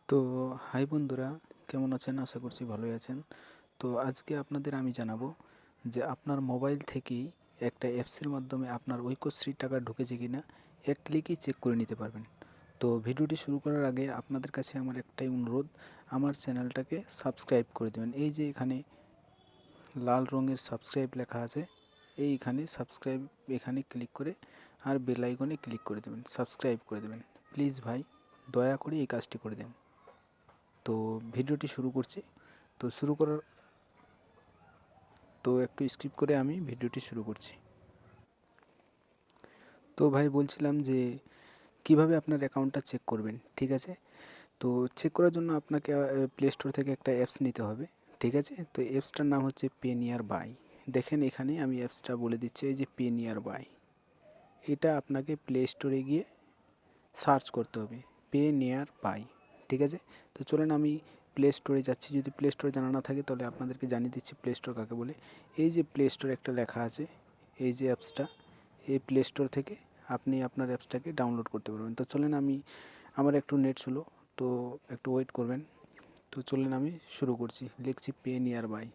তো হাই বন্ধুরা, কেমন আছেন? আশা করছি ভালোই আছেন। তো আজকে আপনাদের আমি জানাবো যে আপনার মোবাইল থেকেই একটা অ্যাপসের মাধ্যমে আপনার ঐক্যশ্রী টাকা ঢুকেছে কিনা এক ক্লিকেই চেক করে নিতে পারবেন। তো ভিডিওটি শুরু করার আগে আপনাদের কাছে আমার একটাই অনুরোধ, আমার চ্যানেলটাকে সাবস্ক্রাইব করে দেবেন। এই যে এখানে লাল রঙের সাবস্ক্রাইব লেখা আছে, এইখানে সাবস্ক্রাইব এখানে ক্লিক করে আর বেল আইকনে ক্লিক করে দেবেন, সাবস্ক্রাইব করে দেবেন। প্লিজ ভাই, দয়া করে এই কাজটি করে দিন। তো ভিডিওটি শুরু করছি। তো শুরু করার তো একটু স্কিপ করে আমি ভিডিওটি শুরু করছি। তো ভাই বলছিলাম যে কিভাবে আপনার অ্যাকাউন্টটা চেক করবেন, ঠিক আছে? তো চেক করার জন্য আপনাকে প্লে স্টোর থেকে একটা অ্যাপস নিতে হবে, ঠিক আছে? তো অ্যাপসটার নাম হচ্ছে পে নিয়ার বাই। দেখেন এখানে আমি অ্যাপসটা বলে দিচ্ছি, এই যে পে নিয়ার বাই, এটা আপনাকে প্লে স্টোরে গিয়ে সার্চ করতে হবে, পে নিয়ার বাই, ঠিক আছে? তো চলেন আমি প্লে স্টোরে যাচ্ছি। যদি প্লে স্টোরে জানা না থাকে তাহলে আপনাদেরকে জানিয়ে দিচ্ছি প্লে স্টোর কাকে বলে। এই যে প্লে স্টোরে একটা লেখা আছে, এই যে অ্যাপসটা, এই প্লে স্টোর থেকে আপনি আপনার অ্যাপসটাকে ডাউনলোড করতে পারবেন। তো চলেন আমার একটু নেট স্লো, তো একটু ওয়েট করবেন। তো চলেন আমি শুরু করছি। লিখছি পে নিয়ার বাই।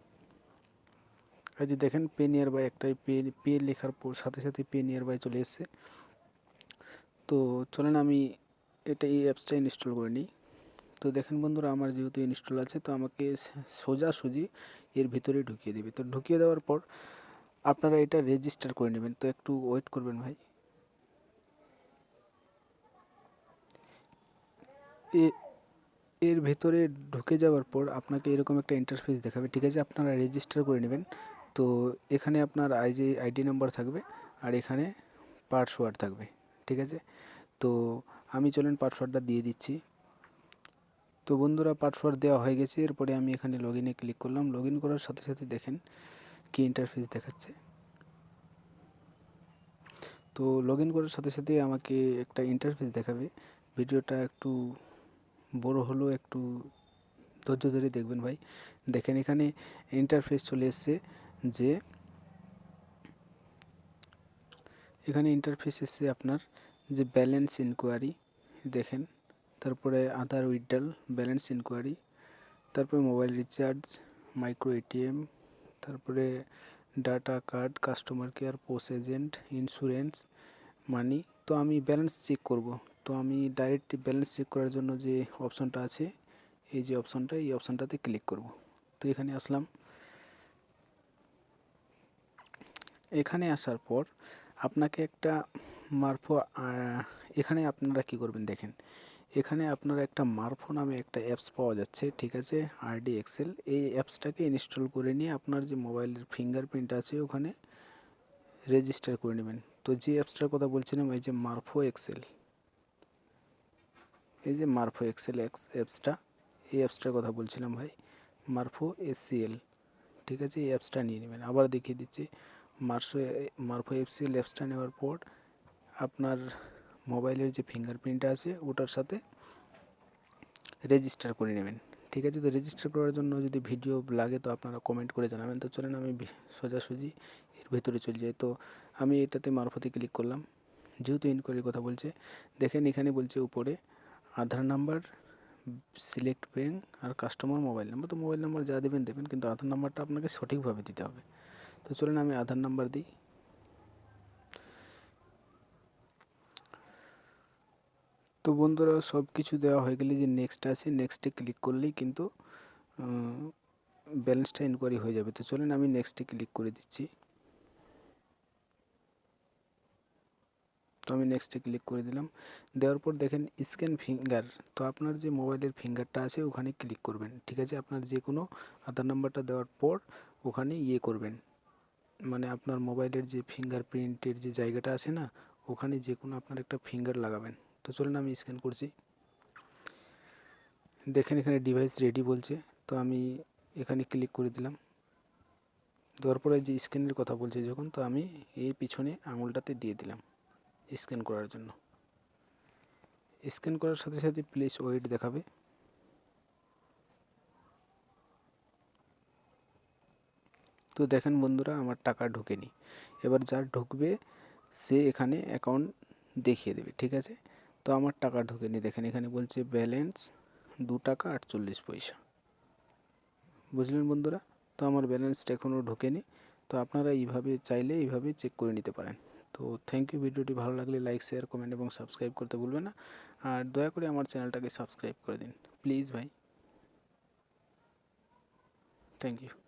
এই যে দেখেন পে নিয়ার বাই, একটাই পে পে লেখার পর সাথে সাথে পে নিয়ার বাই চলে এসছে। তো চলেন আমি এই অ্যাপসটা ইনস্টল করে নিই। তো দেখেন বন্ধুরা, আমার যেহেতু ইনস্টল আছে তো আমাকে সোজাসুজি এর ভিতরে ঢুকিয়ে দেবে। তো ঢুকিয়ে দেওয়ার পর আপনারা এটা রেজিস্টার করে নেবেন। তো একটু ওয়েট করবেন ভাই। এর ভেতরে ঢুকে যাওয়ার পর আপনাকে এরকম একটা ইন্টারফেস দেখাবে, ঠিক আছে? আপনারা রেজিস্টার করে নেবেন। তো এখানে আপনার আইডি নাম্বার থাকবে আর এখানে পাসওয়ার্ড থাকবে, ঠিক আছে? তো আমি চলেন পাসওয়ার্ডটা দিয়ে দিচ্ছি। তো বন্ধুরা, পাসওয়ার্ড দেওয়া হয়ে গেছে। এরপরে আমি এখানে লগ ইনে ক্লিক করলাম। লগ ইন করার সাথে সাথে দেখেন কি ইন্টারফেস দেখাচ্ছে। তো লগ ইন করার সাথে সাথে আমাকে একটা ইন্টারফেস দেখাবে। ভিডিওটা একটু বড় হলেও একটু ধৈর্য ধরে দেখবেন ভাই। দেখেন এখানে ইন্টারফেস চলে এসছে, যে এখানে ইন্টারফেস এসছে আপনার যে ব্যালেন্স ইনকোয়ারি, দেখেন। তারপরে আধার উইথড্রল, ব্যালেন্স ইনকোয়ারি, তারপরে মোবাইল রিচার্জ, মাইক্রো এটিএম, তারপরে data card, customer care, post agent, insurance, money. তো আমি ব্যালেন্স চেক করব। তো আমি ডাইরেক্ট ব্যালেন্স চেক করার জন্য যে অপশনটা আছে, এই যে অপশনটা, এই অপশনটাতে ক্লিক করব। তো এখানে আসলাম। এখানে আসার পর আপনাকে একটা মারফো, এখানে আপনারা কি করবেন দেখেন, এখানে আপনারা একটা মারফো নামে একটা অ্যাপস পাওয়া যাচ্ছে, ঠিক আছে? RD Excel. এই অ্যাপসটাকে ইনস্টল করে নিয়ে আপনার যে মোবাইলের ফিঙ্গারপ্রিন্ট আছে ওখানে রেজিস্টার করে নেবেন। তো যে অ্যাপসটার কথা বলছিলাম, এই যে মারফো এক্সেল, এই যে মারফো এক্সেল অ্যাপসটা, এই অ্যাপসটার কথা বলছিলাম ভাই, মারফো এসসিএল, ঠিক আছে? এই অ্যাপসটা নিয়ে নেবেন। আবার দেখিয়ে দিচ্ছি, মার্সো মারফো এসসিএল অ্যাপসটা নেওয়ার পর আপনার মোবাইলের যে ফিঙ্গারপ্রিন্টটা আছে ওটার সাথে রেজিস্টার করে নেবেন, ঠিক আছে? তো রেজিস্টার করার জন্য যদি ভিডিও লাগে তো আপনারা কমেন্ট করে জানাবেন। তো চলেন আমি সোজাসুজি এর ভেতরে চলে যাই। তো আমি এটাতে মারফতে ক্লিক করলাম। যেহেতু ইনকোয়ারির কথা বলছে, দেখেন এখানে বলছে উপরে আধার নাম্বার, সিলেক্ট ব্যাঙ্ক আর কাস্টমার মোবাইল নাম্বার। তো মোবাইল নাম্বার যা দেবেন দেবেন, কিন্তু আধার নাম্বারটা আপনাকে সঠিকভাবে দিতে হবে। তো চলুন আমি আধার নাম্বার দিই। তো বন্ধুরা, সব কিছু দেওয়া হয়ে গেলে যে নেক্সট আছে, নেক্সটে ক্লিক করলেই কিন্তু ব্যালেন্সটা ইনকোয়ারি হয়ে যাবে। তো চলুন আমি নেক্সটে ক্লিক করে দিচ্ছি। তো আমি নেক্সটে ক্লিক করে দিলাম। দেওয়ার পর দেখেন স্ক্যান ফিঙ্গার। তো আপনার যে মোবাইলের ফিঙ্গারটা আছে ওখানে ক্লিক করবেন, ঠিক আছে? আপনার যে কোনো আধার নাম্বারটা দেওয়ার পর ওখানে করবেন, মানে আপনার মোবাইলের যে ফিঙ্গারপ্রিন্টের যে জায়গাটা আছে না, ওখানে যে কোনো আপনার একটা ফিঙ্গার লাগাবেন। তো চলুন আমি স্ক্যান করছি। দেখেন এখানে ডিভাইস রেডি বলছে। তো আমি এখানে ক্লিক করে দিলাম। দেওয়ার পরে যে স্ক্যানের কথা বলছে যখন, তো আমি এই পিছনে আঙুলটাতে দিয়ে দিলাম স্ক্যান করার জন্য। স্ক্যান করার সাথে সাথে প্লিজ ওয়েট দেখাবে। তো দেখেন বন্ধুরা, আমার টাকা ঢোকেনি। এবার যার ঢুকবে সে এখানে অ্যাকাউন্ট দেখিয়ে দেবে, ঠিক আছে? তো আমার টাকা ঢোকেনি। দেখেন এখানে বলছে ব্যালেন্স 2 টাকা 48 পয়সা। বুঝলেন বন্ধুরা? তো আমার ব্যালেন্সটা এখনও ঢোকেনি। তো আপনারা এইভাবে চাইলে এইভাবে চেক করে নিতে পারেন। তো থ্যাংক ইউ। ভিডিওটি ভালো লাগলে লাইক, শেয়ার, কমেন্ট এবং সাবস্ক্রাইব করতে ভুলবেন না। আর দয়া করে আমার চ্যানেলটাকে সাবস্ক্রাইব করে দিন প্লিজ ভাই। Thank you.